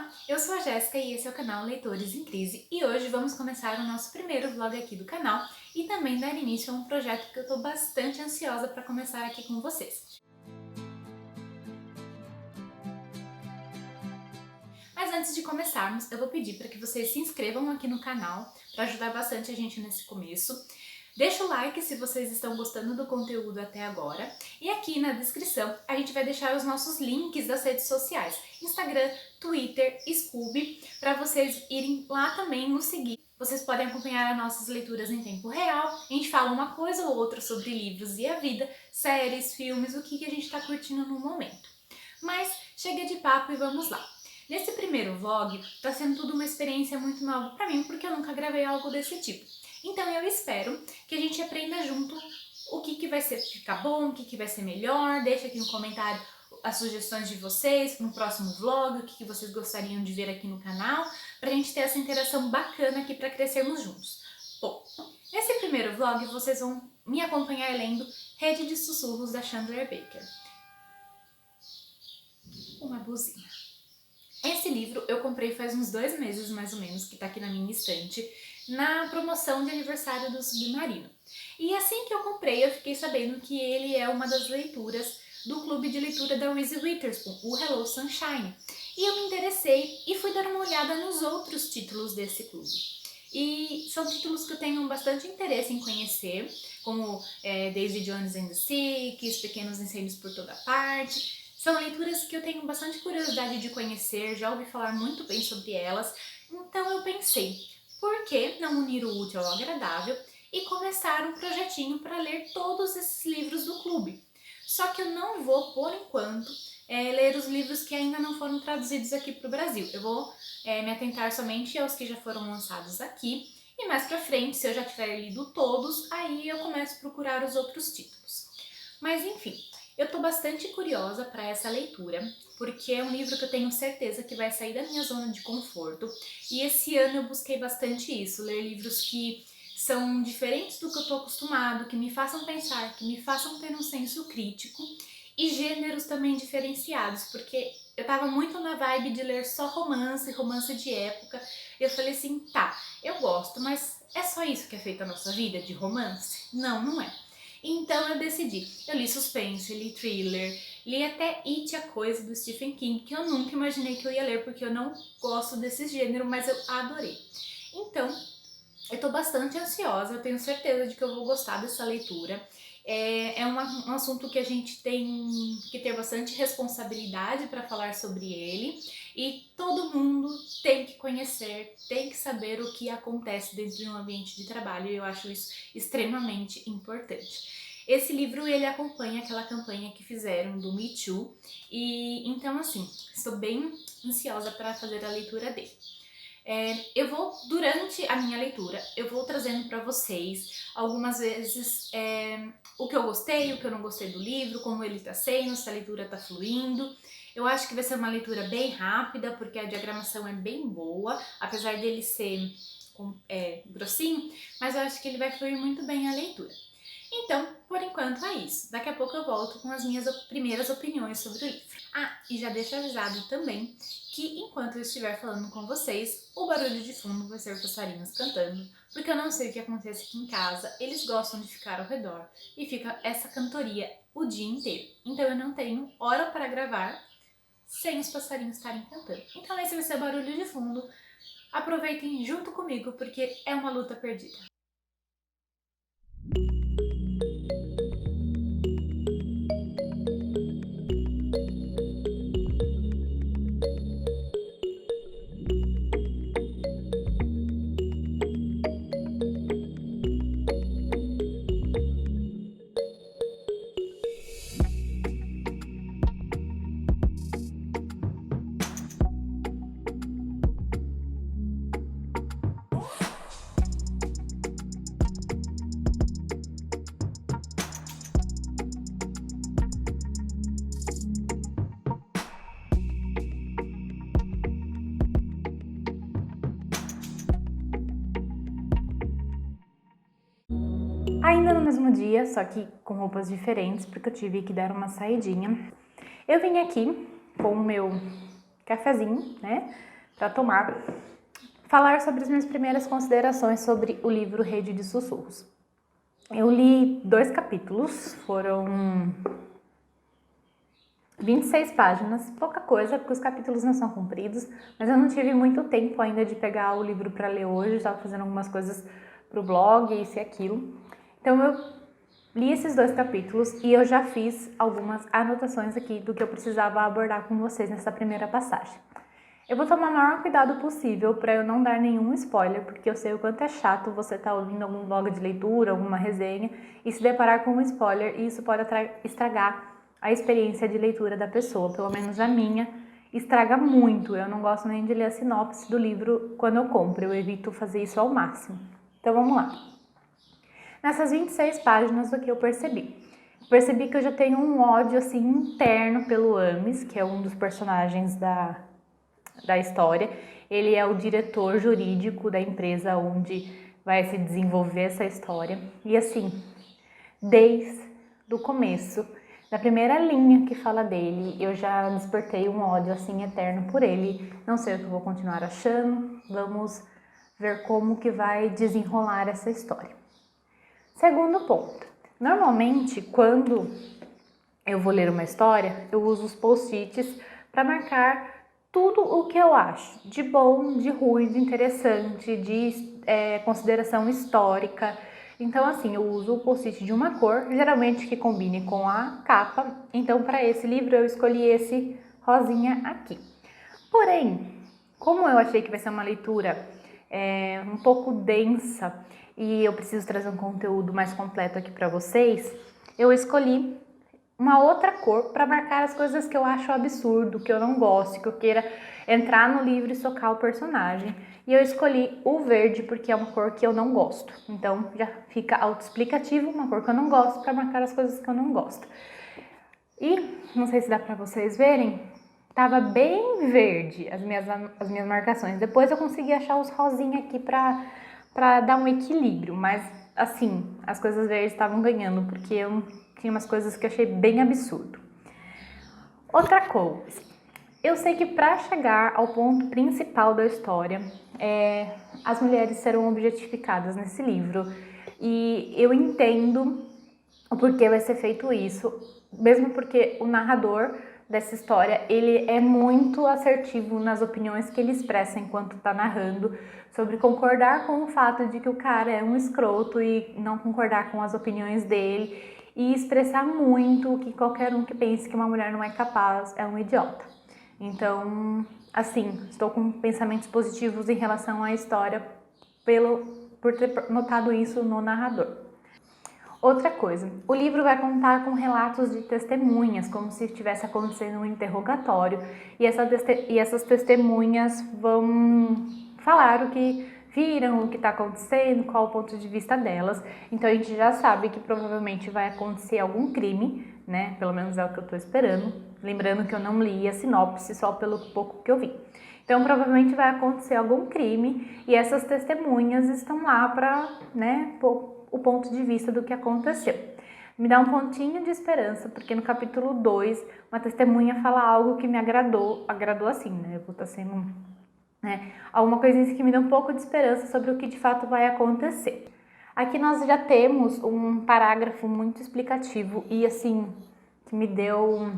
Olá, eu sou a Jéssica e esse é o canal Leitores em Crise e hoje vamos começar o nosso primeiro vlog aqui do canal e também dar início a um projeto que eu tô bastante ansiosa para começar aqui com vocês. Mas antes de começarmos, eu vou pedir para que vocês se inscrevam aqui no canal para ajudar bastante a gente nesse começo. Deixa o like se vocês estão gostando do conteúdo até agora. E aqui na descrição a gente vai deixar os nossos links das redes sociais. Instagram, Twitter, Scoob, para vocês irem lá também nos seguir. Vocês podem acompanhar as nossas leituras em tempo real. A gente fala uma coisa ou outra sobre livros e a vida, séries, filmes, o que a gente está curtindo no momento. Mas chega de papo e vamos lá. Nesse primeiro vlog tá sendo tudo uma experiência muito nova para mim, porque eu nunca gravei algo desse tipo. Então eu espero que a gente aprenda junto o que vai ficar bom, o que vai ser melhor. Deixa aqui no comentário as sugestões de vocês no próximo vlog, o que vocês gostariam de ver aqui no canal, pra gente ter essa interação bacana aqui para crescermos juntos. Bom, nesse primeiro vlog vocês vão me acompanhar lendo Rede de Sussurros da Chandler Baker. Uma buzina. Esse livro eu comprei faz uns 2 meses mais ou menos, que tá aqui na minha estante, na promoção de aniversário do Submarino. E assim que eu comprei, eu fiquei sabendo que ele é uma das leituras do clube de leitura da Reese Witherspoon, o Hello Sunshine. E eu me interessei e fui dar uma olhada nos outros títulos desse clube. E são títulos que eu tenho bastante interesse em conhecer, como Daisy Jones and the Six, Pequenos Incêndios por Toda Parte. São leituras que eu tenho bastante curiosidade de conhecer, já ouvi falar muito bem sobre elas, então eu pensei, por que não unir o útil ao agradável e começar um projetinho para ler todos esses livros do clube? Só que eu não vou, por enquanto, ler os livros que ainda não foram traduzidos aqui para o Brasil. Eu vou me atentar somente aos que já foram lançados aqui, e mais pra frente, se eu já tiver lido todos, aí eu começo a procurar os outros títulos. Mas enfim, eu tô bastante curiosa para essa leitura, porque é um livro que eu tenho certeza que vai sair da minha zona de conforto. E esse ano eu busquei bastante isso, ler livros que são diferentes do que eu tô acostumado, que me façam pensar, que me façam ter um senso crítico e gêneros também diferenciados, porque eu tava muito na vibe de ler só romance, romance de época. Eu falei assim, tá, eu gosto, mas é só isso que é feito a nossa vida, de romance? Não, não é. Então eu decidi, eu li suspense, li thriller, li até It, a Coisa, do Stephen King, que eu nunca imaginei que eu ia ler, porque eu não gosto desse gênero, mas eu adorei. Então, eu tô bastante ansiosa, eu tenho certeza de que eu vou gostar dessa leitura. Um assunto que a gente tem que ter bastante responsabilidade para falar sobre ele, e todo mundo tem que conhecer, tem que saber o que acontece dentro de um ambiente de trabalho, e eu acho isso extremamente importante. Esse livro ele acompanha aquela campanha que fizeram do Me Too, e então assim, estou bem ansiosa para fazer a leitura dele. Durante a minha leitura, eu vou trazendo para vocês algumas vezes o que eu gostei, o que eu não gostei do livro, como ele tá sendo, se a leitura tá fluindo. Eu acho que vai ser uma leitura bem rápida, porque a diagramação é bem boa, apesar dele ser grossinho, mas eu acho que ele vai fluir muito bem a leitura. Então, por enquanto é isso. Daqui a pouco eu volto com as minhas primeiras opiniões sobre o livro. Ah, e já deixo avisado também que enquanto eu estiver falando com vocês, o barulho de fundo vai ser passarinhos cantando, porque eu não sei o que acontece aqui em casa, eles gostam de ficar ao redor e fica essa cantoria o dia inteiro. Então eu não tenho hora para gravar sem os passarinhos estarem cantando. Então esse vai ser o barulho de fundo. Aproveitem junto comigo, porque é uma luta perdida. Ainda no mesmo dia, só que com roupas diferentes, porque eu tive que dar uma saidinha, eu vim aqui com o meu cafezinho, né, para tomar, falar sobre as minhas primeiras considerações sobre o livro Rede de Sussurros. Eu li 2 capítulos, foram 26 páginas, pouca coisa, porque os capítulos não são compridos, mas eu não tive muito tempo ainda de pegar o livro para ler hoje, estava fazendo algumas coisas pro blog, isso e aquilo. Então eu li esses 2 capítulos e eu já fiz algumas anotações aqui do que eu precisava abordar com vocês nessa primeira passagem. Eu vou tomar o maior cuidado possível para eu não dar nenhum spoiler, porque eu sei o quanto é chato você estar ouvindo algum blog de leitura, alguma resenha e se deparar com um spoiler, e isso pode estragar a experiência de leitura da pessoa, pelo menos a minha, estraga muito. Eu não gosto nem de ler a sinopse do livro quando eu compro, eu evito fazer isso ao máximo. Então vamos lá. Nessas 26 páginas, o que eu percebi? Percebi que eu já tenho um ódio assim interno pelo Amis, que é um dos personagens da história. Ele é o diretor jurídico da empresa onde vai se desenvolver essa história. E assim, desde o começo, da primeira linha que fala dele, eu já despertei um ódio assim eterno por ele. Não sei o que eu vou continuar achando. Vamos ver como que vai desenrolar essa história. Segundo ponto. Normalmente, quando eu vou ler uma história, eu uso os post-its para marcar tudo o que eu acho de bom, de ruim, de interessante, de consideração histórica. Então, assim, eu uso o post-it de uma cor, geralmente que combine com a capa. Então, para esse livro, eu escolhi esse rosinha aqui. Porém, como eu achei que vai ser uma leitura um pouco densa e eu preciso trazer um conteúdo mais completo aqui para vocês, eu escolhi uma outra cor para marcar as coisas que eu acho absurdo, que eu não gosto, que eu queira entrar no livro e socar o personagem. E eu escolhi o verde porque é uma cor que eu não gosto. Então já fica autoexplicativo, uma cor que eu não gosto, para marcar as coisas que eu não gosto. E não sei se dá para vocês verem, tava bem verde as minhas marcações. Depois eu consegui achar os rosinha aqui para dar um equilíbrio, mas assim, as coisas verdes estavam ganhando, porque eu tinha umas coisas que eu achei bem absurdo. Outra coisa, eu sei que para chegar ao ponto principal da história, as mulheres serão objetificadas nesse livro. E eu entendo o porquê vai ser feito isso, mesmo porque o narrador dessa história, ele é muito assertivo nas opiniões que ele expressa enquanto está narrando, sobre concordar com o fato de que o cara é um escroto e não concordar com as opiniões dele, e expressar muito que qualquer um que pense que uma mulher não é capaz é um idiota. Então, assim, estou com pensamentos positivos em relação à história por ter notado isso no narrador. Outra coisa, o livro vai contar com relatos de testemunhas, como se estivesse acontecendo um interrogatório, e essas testemunhas vão falar o que viram, o que está acontecendo, qual o ponto de vista delas. Então a gente já sabe que provavelmente vai acontecer algum crime, né? Pelo menos é o que eu estou esperando. Lembrando que eu não li a sinopse, só pelo pouco que eu vi. Então provavelmente vai acontecer algum crime e essas testemunhas estão lá para, né, o ponto de vista do que aconteceu. Me dá um pontinho de esperança, porque no capítulo 2, uma testemunha fala algo que me agradou assim, né? Eu vou estar sendo, né, alguma coisinha que me dá um pouco de esperança sobre o que de fato vai acontecer. Aqui nós já temos um parágrafo muito explicativo e assim, que me deu,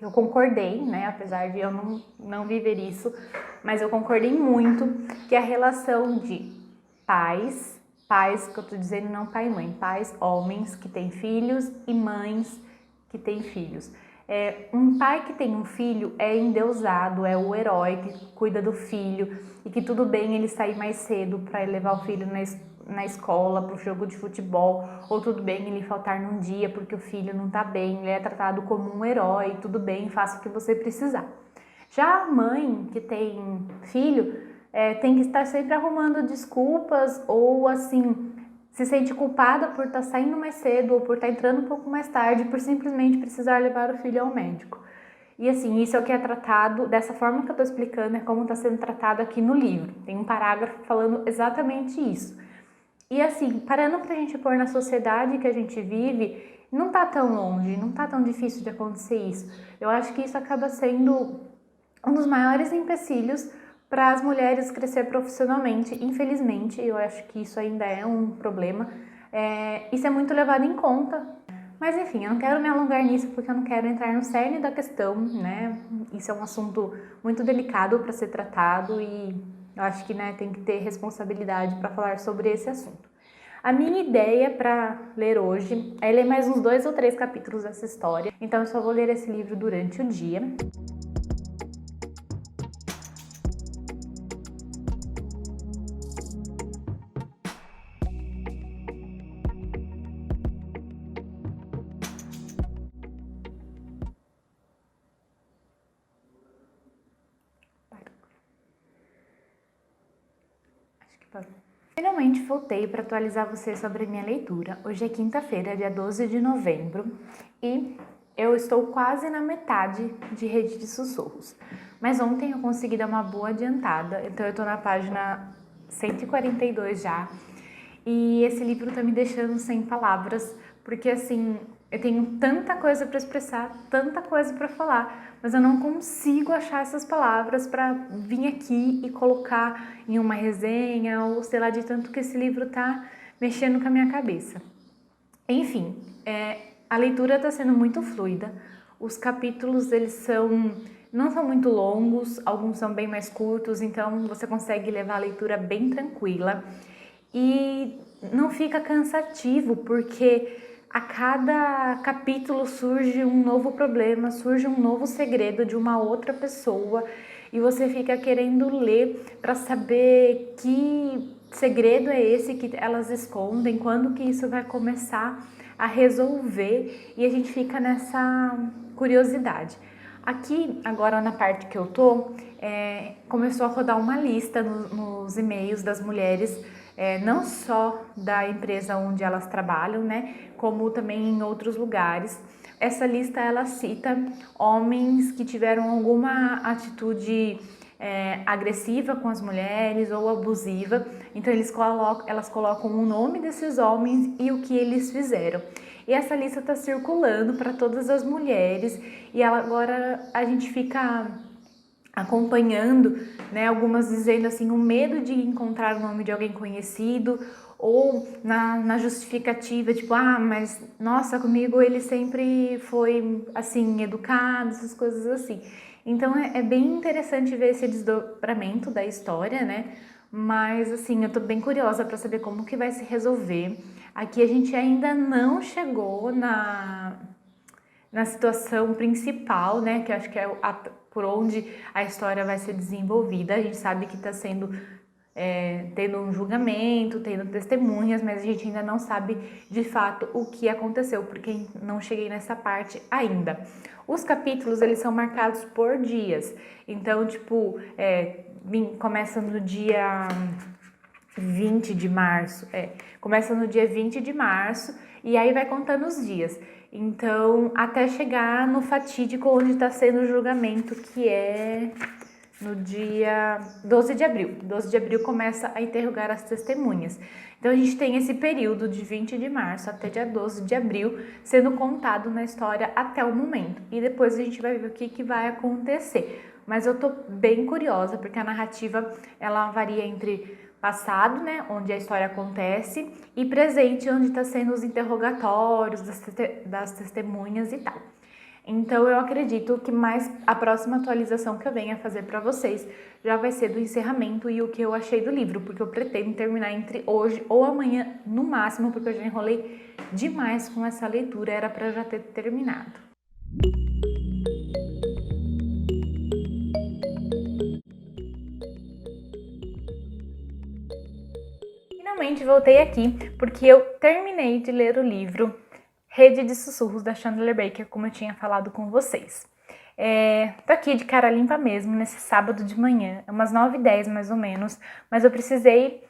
eu concordei, né, apesar de eu não viver isso, mas eu concordei muito, que é a relação de pais, que eu tô dizendo não pai e mãe, pais, homens que têm filhos e mães que têm filhos. Um pai que tem um filho é endeusado, é o herói que cuida do filho e que tudo bem ele sair mais cedo para levar o filho na escola, para o jogo de futebol, ou tudo bem ele faltar num dia porque o filho não tá bem, ele é tratado como um herói, tudo bem, faça o que você precisar. Já a mãe que tem filho tem que estar sempre arrumando desculpas ou assim, se sente culpada por estar saindo mais cedo ou por estar entrando um pouco mais tarde, por simplesmente precisar levar o filho ao médico. E assim, isso é o que é tratado, dessa forma que eu estou explicando, é como está sendo tratado aqui no livro. Tem um parágrafo falando exatamente isso. E assim, parando pra gente pôr na sociedade que a gente vive, não tá tão longe, não tá tão difícil de acontecer isso. Eu acho que isso acaba sendo um dos maiores empecilhos para as mulheres crescer profissionalmente. Infelizmente, eu acho que isso ainda é um problema. Isso é muito levado em conta. Mas enfim, eu não quero me alongar nisso porque eu não quero entrar no cerne da questão, né? Isso é um assunto muito delicado para ser tratado e eu acho que, né, tem que ter responsabilidade para falar sobre esse assunto. A minha ideia para ler hoje é ler mais uns 2 ou 3 capítulos dessa história, então eu só vou ler esse livro durante o dia. Finalmente voltei para atualizar você sobre a minha leitura. Hoje é quinta-feira, dia 12 de novembro, e eu estou quase na metade de Rede de Sussurros. Mas ontem eu consegui dar uma boa adiantada, então eu estou na página 142 já. E esse livro tá me deixando sem palavras, porque assim, eu tenho tanta coisa para expressar, tanta coisa para falar, mas eu não consigo achar essas palavras para vir aqui e colocar em uma resenha, ou sei lá, de tanto que esse livro tá mexendo com a minha cabeça. Enfim, a leitura está sendo muito fluida, os capítulos não são muito longos, alguns são bem mais curtos, então você consegue levar a leitura bem tranquila. E não fica cansativo, porque a cada capítulo surge um novo problema, surge um novo segredo de uma outra pessoa e você fica querendo ler para saber que segredo é esse que elas escondem, quando que isso vai começar a resolver, e a gente fica nessa curiosidade. Aqui, agora na parte que eu tô, começou a rodar uma lista nos e-mails das mulheres, não só da empresa onde elas trabalham, né, como também em outros lugares. Essa lista, ela cita homens que tiveram alguma atitude agressiva com as mulheres ou abusiva, então elas colocam o nome desses homens e o que eles fizeram. E essa lista está circulando para todas as mulheres e agora a gente fica acompanhando, né, algumas dizendo assim, o medo de encontrar o nome de alguém conhecido, ou na justificativa, tipo, mas nossa, comigo ele sempre foi assim, educado, essas coisas assim. Então é bem interessante ver esse desdobramento da história, né? Mas assim, eu tô bem curiosa para saber como que vai se resolver. Aqui a gente ainda não chegou na situação principal, né, que eu acho que é por onde a história vai ser desenvolvida. A gente sabe que está tendo um julgamento, tendo testemunhas, mas a gente ainda não sabe de fato o que aconteceu, porque não cheguei nessa parte ainda. Os capítulos, eles são marcados por dias, então, tipo, começa no dia 20 de março, começa no dia 20 de março e aí vai contando os dias. Então, até chegar no fatídico onde está sendo o julgamento, que é no dia 12 de abril. 12 de abril começa a interrogar as testemunhas. Então, a gente tem esse período de 20 de março até dia 12 de abril sendo contado na história até o momento. E depois a gente vai ver o que vai acontecer. Mas eu tô bem curiosa, porque a narrativa, ela varia entre passado, né, onde a história acontece, e presente, onde está sendo os interrogatórios das testemunhas e tal. Então eu acredito que a próxima atualização que eu venha fazer para vocês já vai ser do encerramento e o que eu achei do livro, porque eu pretendo terminar entre hoje ou amanhã no máximo, porque eu já enrolei demais com essa leitura, era para já ter terminado. Finalmente voltei aqui porque eu terminei de ler o livro Rede de Sussurros, da Chandler Baker, como eu tinha falado com vocês. Tô aqui de cara limpa mesmo, nesse sábado de manhã, umas 9h10 mais ou menos, mas eu precisei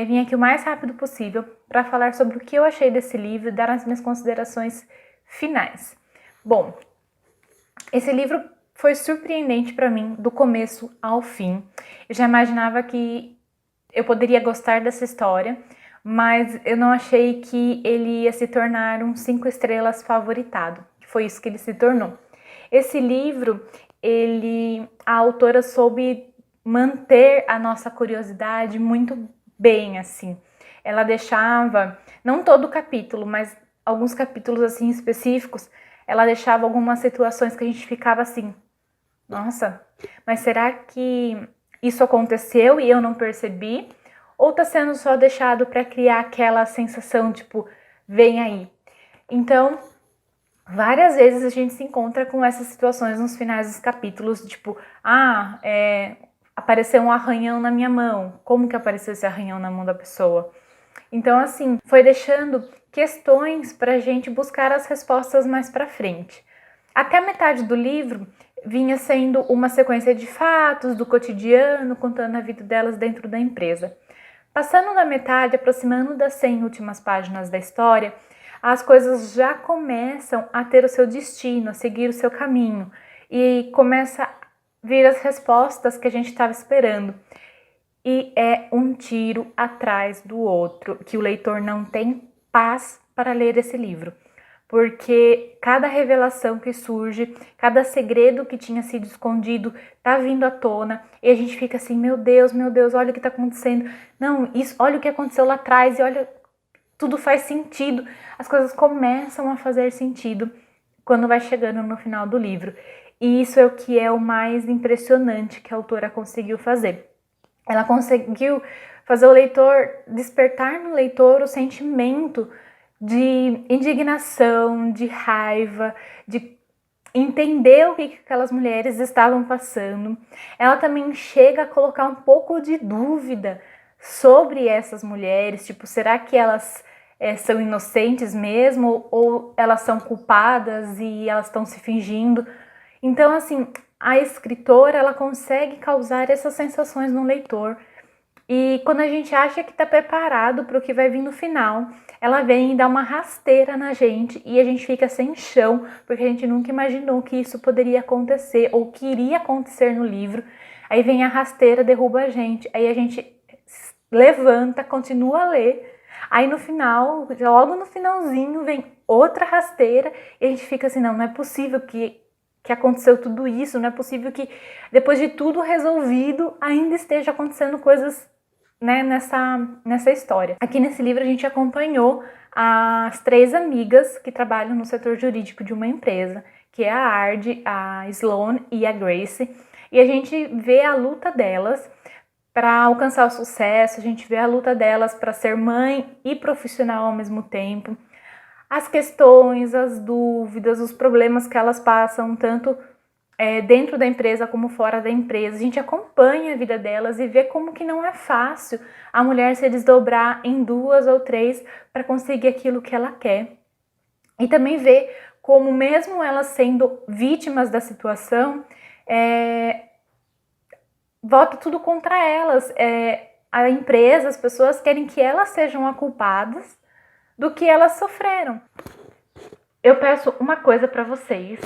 vir aqui o mais rápido possível para falar sobre o que eu achei desse livro e dar as minhas considerações finais. Bom, esse livro foi surpreendente para mim, do começo ao fim. Eu já imaginava que eu poderia gostar dessa história, mas eu não achei que ele ia se tornar um 5 estrelas favoritado, que foi isso que ele se tornou. Esse livro, a autora soube manter a nossa curiosidade muito bem, assim. Ela deixava, não todo o capítulo, mas alguns capítulos assim específicos, ela deixava algumas situações que a gente ficava assim, nossa, mas será que isso aconteceu e eu não percebi? Ou tá sendo só deixado para criar aquela sensação, tipo, vem aí. Então, várias vezes a gente se encontra com essas situações nos finais dos capítulos, tipo, apareceu um arranhão na minha mão. Como que apareceu esse arranhão na mão da pessoa? Então, assim, foi deixando questões pra gente buscar as respostas mais pra frente. Até a metade do livro vinha sendo uma sequência de fatos do cotidiano, contando a vida delas dentro da empresa. Passando da metade, aproximando das 100 últimas páginas da história, as coisas já começam a ter o seu destino, a seguir o seu caminho, e começa a vir as respostas que a gente estava esperando. E é um tiro atrás do outro, que o leitor não tem paz para ler esse livro. Porque cada revelação que surge, cada segredo que tinha sido escondido tá vindo à tona e a gente fica assim, meu Deus, olha o que tá acontecendo. Não, isso, olha o que aconteceu lá atrás e olha, tudo faz sentido. As coisas começam a fazer sentido quando vai chegando no final do livro. E isso é o que é o mais impressionante que a autora conseguiu fazer. Ela conseguiu fazer o leitor, despertar no leitor o sentimento de indignação, de raiva, de entender o que aquelas mulheres estavam passando. Ela também chega a colocar um pouco de dúvida sobre essas mulheres, tipo, será que elas são inocentes mesmo ou elas são culpadas e elas estão se fingindo? Então, assim, a escritora, ela consegue causar essas sensações no leitor. E quando a gente acha que está preparado para o que vai vir no final, ela vem e dá uma rasteira na gente e a gente fica sem chão, porque a gente nunca imaginou que isso poderia acontecer ou que iria acontecer no livro. Aí vem a rasteira, derruba a gente, aí a gente levanta, continua a ler. Aí no final, logo no finalzinho, vem outra rasteira e a gente fica assim, não é possível que aconteceu tudo isso, não é possível que depois de tudo resolvido ainda esteja acontecendo coisas, né, nessa história. Aqui nesse livro a gente acompanhou as 3 amigas que trabalham no setor jurídico de uma empresa, que é a Ard, a Sloane e a Grace, e a gente vê a luta delas para alcançar o sucesso, a gente vê a luta delas para ser mãe e profissional ao mesmo tempo, as questões, as dúvidas, os problemas que elas passam, tanto dentro da empresa como fora da empresa. A gente acompanha a vida delas e vê como que não é fácil a mulher se desdobrar em 2 ou 3 para conseguir aquilo que ela quer. E também vê como mesmo elas sendo vítimas da situação, volta tudo contra elas. A empresa, as pessoas querem que elas sejam as culpadas do que elas sofreram. Eu peço uma coisa para vocês,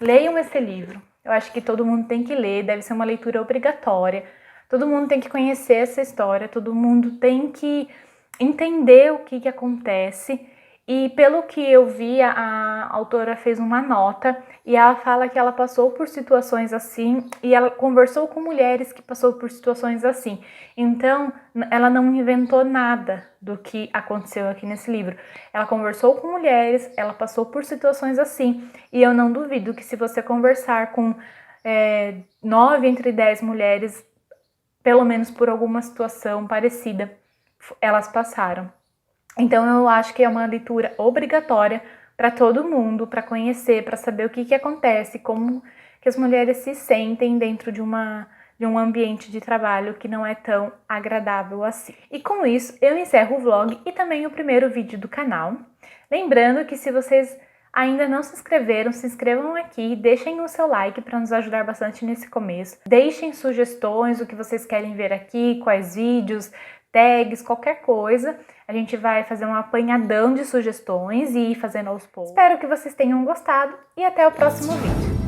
leiam esse livro. Eu acho que todo mundo tem que ler, deve ser uma leitura obrigatória. Todo mundo tem que conhecer essa história, todo mundo tem que entender o que acontece. E pelo que eu vi, a autora fez uma nota e ela fala que ela passou por situações assim e ela conversou com mulheres que passou por situações assim. Então, ela não inventou nada do que aconteceu aqui nesse livro. Ela conversou com mulheres, ela passou por situações assim. E eu não duvido que se você conversar com 9 entre 10 mulheres, pelo menos por alguma situação parecida, elas passaram. Então eu acho que é uma leitura obrigatória para todo mundo, para conhecer, para saber o que acontece, como que as mulheres se sentem dentro de um ambiente de trabalho que não é tão agradável assim. E com isso eu encerro o vlog e também o primeiro vídeo do canal. Lembrando que se vocês ainda não se inscreveram, se inscrevam aqui, deixem o seu like para nos ajudar bastante nesse começo. Deixem sugestões, o que vocês querem ver aqui, quais vídeos, tags, qualquer coisa. A gente vai fazer um apanhadão de sugestões e ir fazendo aos poucos. Espero que vocês tenham gostado e até o próximo vídeo.